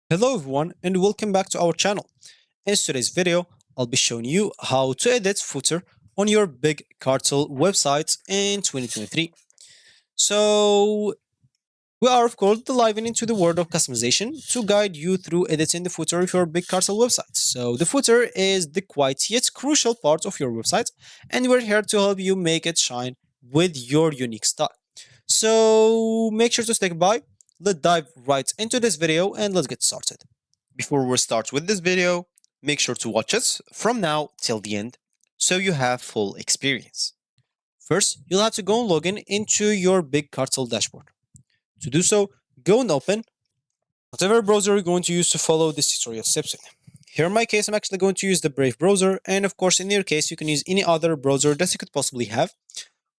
Hello everyone and welcome back to our channel. In today's video, I'll be showing you how to edit footer on your big Cartel website in 2023. So we are of course diving into the world of customization to guide you through editing the footer of your big Cartel website. So the footer is the quiet yet crucial part of your website and we're here to help you make it shine with your unique style. So make sure to stick by. Let's dive right into this video and let's get started. Before we start with this video, make sure to watch us from now till the end so you have full experience. First, you'll have to go and log in into your big Cartel dashboard. To do so, go and open whatever browser you're going to use to follow this tutorial steps in. Here in my case, I'm actually going to use the Brave browser, and of course, in your case, you can use any other browser that you could possibly have,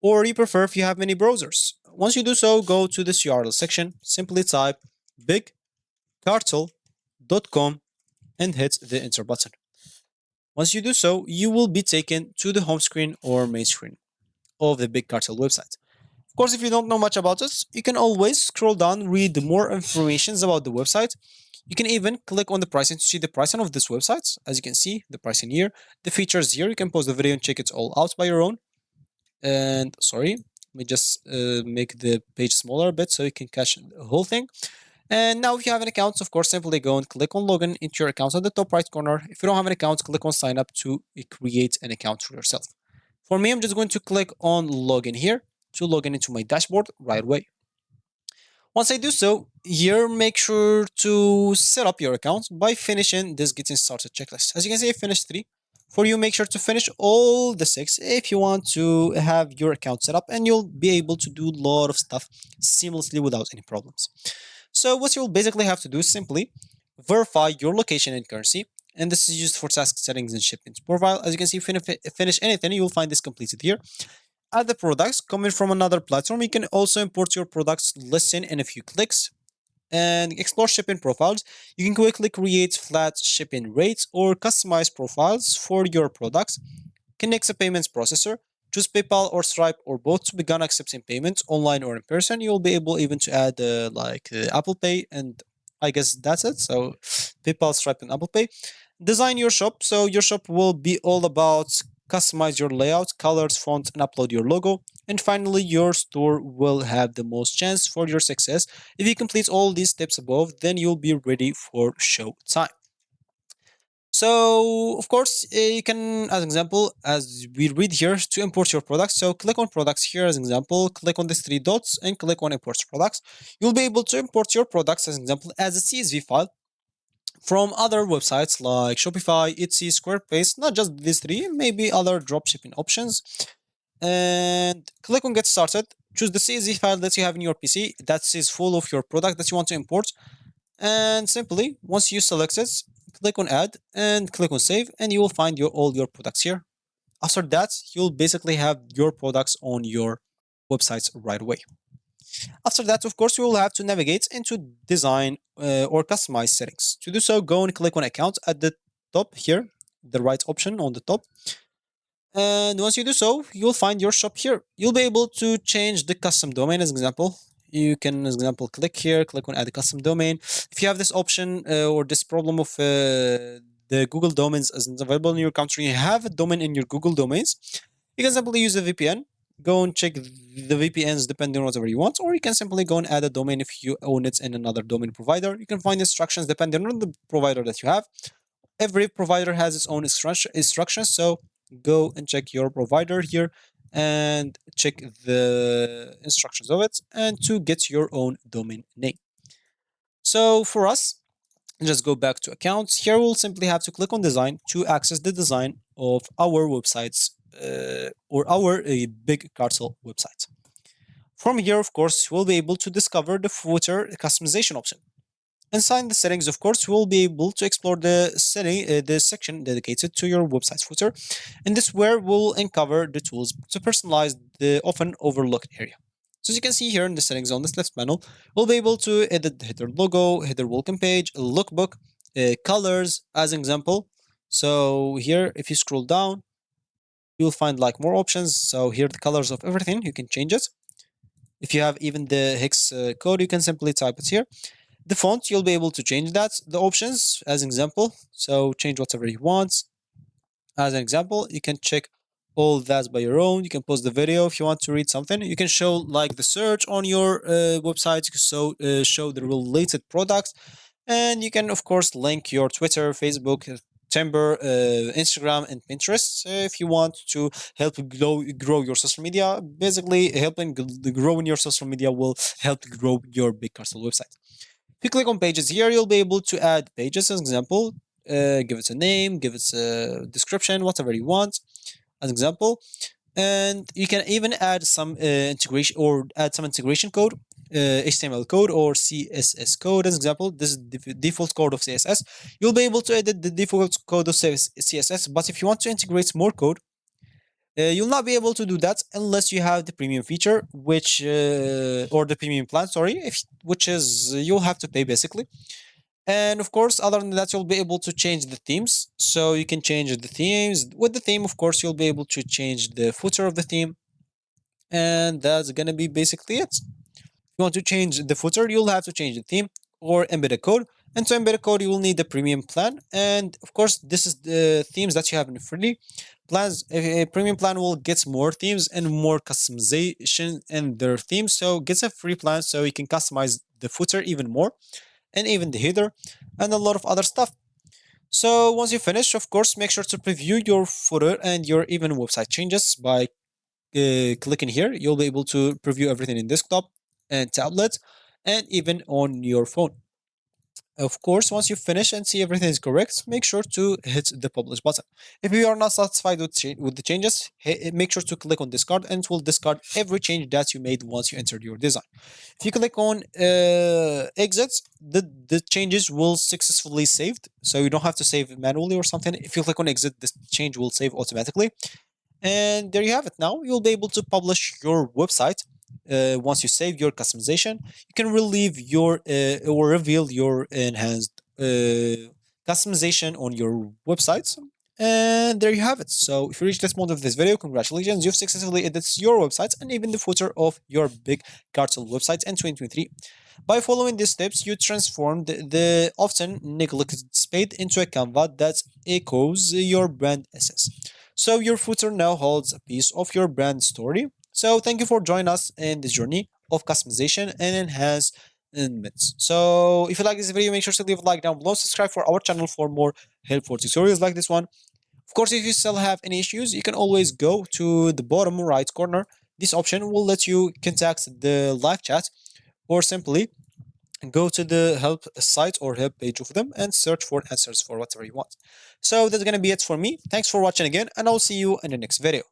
or you prefer if you have many browsers. Once you do so, go to this URL section, simply type bigcartel.com and hit the enter button. Once you do so, you will be taken to the home screen or main screen of the Big Cartel website. Of course, if you don't know much about us, you can always scroll down, read more information about the website. You can even click on the pricing to see the pricing of this website. As you can see, the pricing here, the features here. You can pause the video and check it all out by your own. And sorry, let me just make the page smaller a bit so you can catch the whole thing. And now if you have an account, of course, simply go and click on login into your account on the top right corner. If you don't have an account, click on sign up to create an account for yourself. For me, I'm just going to click on login here to log in into my dashboard right away. Once I do so, here make sure to set up your account by finishing this getting started checklist. As you can see, I finished 3. For you, make sure to finish all the 6 if you want to have your account set up, and you'll be able to do a lot of stuff seamlessly without any problems. So what you'll basically have to do is simply verify your location and currency, and this is used for task settings and shipments profile. As you can see, if you finish anything, you'll find this completed here. Add the products coming from another platform. You can also import your products listing in a few clicks and explore shipping profiles. You can quickly create flat shipping rates or customize profiles for your products. Connect a payments processor. Choose PayPal or Stripe or both to begin accepting payments online or in person. You'll be able even to add Apple Pay, and I guess that's it. So PayPal, Stripe, and Apple Pay. Design your shop. So your shop will be all about customize your layout, colors, font, and upload your logo. And finally, your store will have the most chance for your success. If you complete all these steps above, then you'll be ready for show time. So, of course, you can, as an example, as we read here, to import your products. So, click on products here as an example, click on these 3 dots and click on import products. You'll be able to import your products as an example as a CSV file from other websites like Shopify, Etsy, Squarespace, not just these 3, maybe other dropshipping options. And click on get started. Choose the CSV file that you have in your PC that is full of your product that you want to import. And simply, once you select it, click on add and click on save, and you will find all your products here. After that, you'll basically have your products on your websites right away. After that, of course, you will have to navigate into design or customize settings. To do so, go and click on account at the top here, the right option on the top. And once you do so, you'll find your shop here. You'll be able to change the custom domain as an example. You can, as an example, click here, click on add a custom domain. If you have this option or this problem of the Google domains isn't available in your country, you have a domain in your Google domains, you can simply use a VPN. Go and check the VPNs depending on whatever you want, or you can simply go and add a domain if you own it in another domain provider. You can find instructions depending on the provider that you have. Every provider has its own instructions, so go and check your provider here and check the instructions of it and to get your own domain name. So for us, just go back to accounts. Here we'll simply have to click on design to access the design of our websites or our big Cartel website. From here, of course, we'll be able to discover the footer customization option. Inside the settings, of course, we'll be able to explore the section dedicated to your website's footer. And this where we'll uncover the tools to personalize the often overlooked area. So as you can see here in the settings on this left panel, we'll be able to edit the header logo, header welcome page, lookbook, colors as an example. So here, if you scroll down, you'll find like more options. So here the colors of everything, you can change it. If you have even the hex code, you can simply type it here. The font, you'll be able to change that. The options, as an example, so change whatever you want. As an example, you can check all that by your own. You can pause the video if you want to read something. You can show like the search on your website. You can show the related products, and you can of course link your Twitter, Facebook, Timber, Instagram, and Pinterest if you want to help grow your social media. Basically, helping growing your social media will help grow your big Cartel website. If you click on pages here, you'll be able to add pages as an example. Give it a name, give it a description, whatever you want as an example. And you can even add some integration or add some integration code, HTML code or CSS code as an example. This is the default code of CSS. You'll be able to edit the default code of CSS, but if you want to integrate more code, you'll not be able to do that unless you have the premium feature, which or the premium plan, sorry, which is you'll have to pay basically. And of course, other than that, you'll be able to change the themes. So you can change the themes. With the theme, of course, you'll be able to change the footer of the theme. And that's gonna be basically it. If you want to change the footer, you'll have to change the theme or embed a code. And to embed a code, you will need the premium plan. And of course, this is the themes that you have in free plans. A premium plan will get more themes and more customization in their themes. So get a free plan so you can customize the footer even more and even the header and a lot of other stuff. So once you finish, of course, make sure to preview your footer and your even website changes by clicking here. You'll be able to preview everything in desktop and tablet and even on your phone. Of course, once you finish and see everything is correct, make sure to hit the publish button. If you are not satisfied with the changes, make sure to click on discard and it will discard every change that you made once you entered your design. If you click on exit, the changes will successfully saved. So you don't have to save manually or something. If you click on exit, this change will save automatically. And there you have it. Now you'll be able to publish your website. Once you save your customization, you can relieve your or reveal your enhanced customization on your websites. And there you have it. So if you reached this point of this video, congratulations, you've successfully edited your websites and even the footer of your big Cartel websites in 2023. By following these steps, you transformed the often neglected space into a canvas that echoes your brand essence. So your footer now holds a piece of your brand story. So thank you for joining us in this journey of customization and enhancements. So if you like this video, make sure to leave a like down below. Subscribe for our channel for more helpful tutorials like this one. Of course, if you still have any issues, you can always go to the bottom right corner. This option will let you contact the live chat or simply go to the help site or help page of them and search for answers for whatever you want. So that's going to be it for me. Thanks for watching again, and I'll see you in the next video.